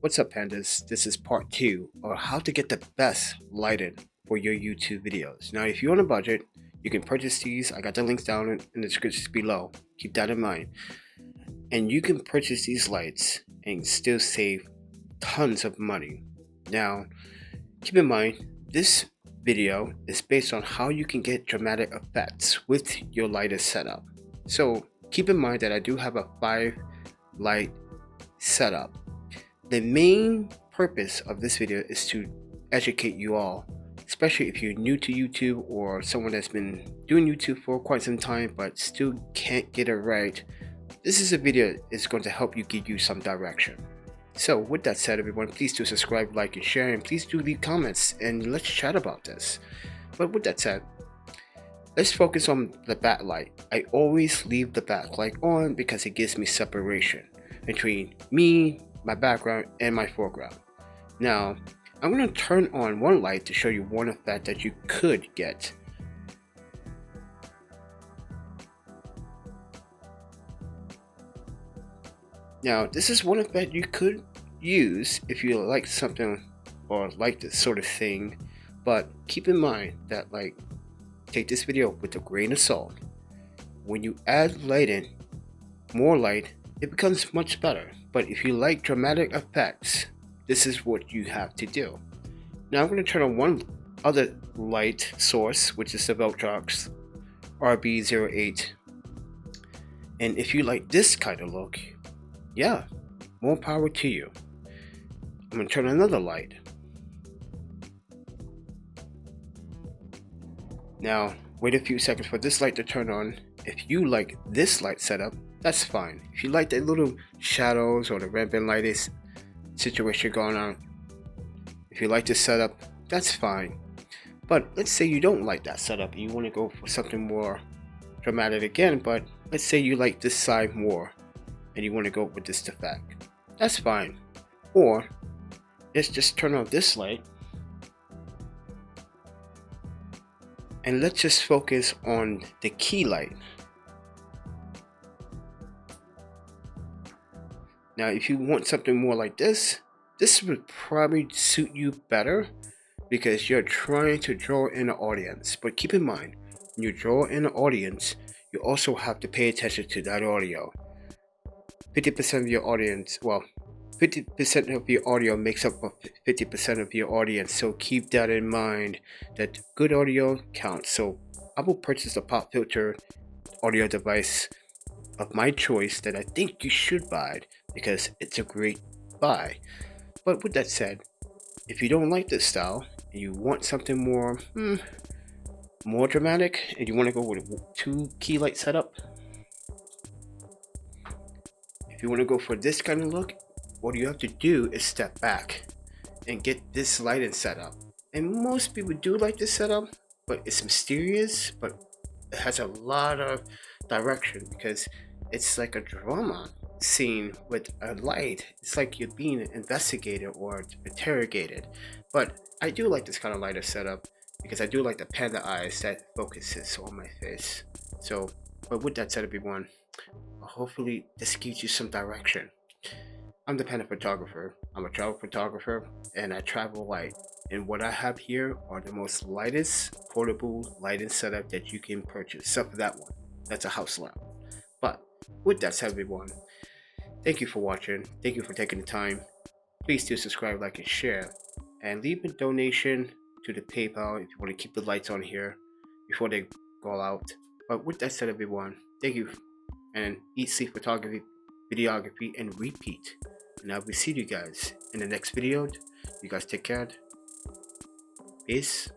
What's up, pandas? This is part 2 on how to get the best lighting for your YouTube videos. Now, if you're on a budget, you can purchase these. I got the links down in the description below. Keep that in mind. And you can purchase these lights and still save tons of money. Now, keep in mind, this video is based on how you can get dramatic effects with your lighter setup. So keep in mind that I do have a 5 light setup. The main purpose of this video is to educate you all, especially if you're new to YouTube or someone that's been doing YouTube for quite some time but still can't get it right. This is a video that's going to help you, give you some direction. So with that said, everyone, please do subscribe, like, and share, and please do leave comments and let's chat about this. But with that said, let's focus on the backlight. I always leave the backlight on because it gives me separation between me, my background, and my foreground. Now, I'm going to turn on one light to show you one effect that you could get. Now, this is one effect you could use if you like something or like this sort of thing, but keep in mind that, like, take this video with a grain of salt. When you add light in, more light, it becomes much better. But if you like dramatic effects, this is what you have to do. Now I'm going to turn on one other light source, which is the Veltrox RB08. And if you like this kind of look, yeah, more power to you. I'm going to turn on another light. Now, wait a few seconds for this light to turn on. If you like this light setup, that's fine. If you like the little shadows or the rampant lighting situation going on, if you like this setup, that's fine. But let's say you don't like that setup and you want to go for something more dramatic again, but let's say you like this side more and you want to go with this effect, that's fine. Or let's just turn on this light and let's just focus on the key light. Now, if you want something more like this would probably suit you better because you're trying to draw in an audience. But keep in mind, when you draw in an audience, you also have to pay attention to that audio. 50% of your audience, well, 50% of your audio makes up 50% of your audience, so keep that in mind, that good audio counts. So I will purchase a pop filter audio device of my choice that I think you should buy because it's a great buy. But with that said, if you don't like this style and you want something more more dramatic and you want to go with a 2 key light setup, if you want to go for this kind of look, what you have to do is step back and get this lighting setup. And most people do like this setup, but it's mysterious, but it has a lot of direction because it's like a drama scene with a light. It's like you're being investigated or interrogated. But I do like this kind of lighter setup because I do like the panda eyes that focuses on my face. So, but with that said, everyone, hopefully this gives you some direction. I'm the Panda Photographer. I'm a travel photographer and I travel light. And what I have here are the most lightest portable lighting setup that you can purchase, except for that one. That's a house lamp. But with that said, everyone, thank you for watching. Thank you for taking the time. Please do subscribe, like, and share. And leave a donation to the PayPal if you want to keep the lights on here before they go out. But with that said, everyone, thank you. And eat, sleep, photography, videography, and repeat. And I will see you guys in the next video. You guys take care. Peace.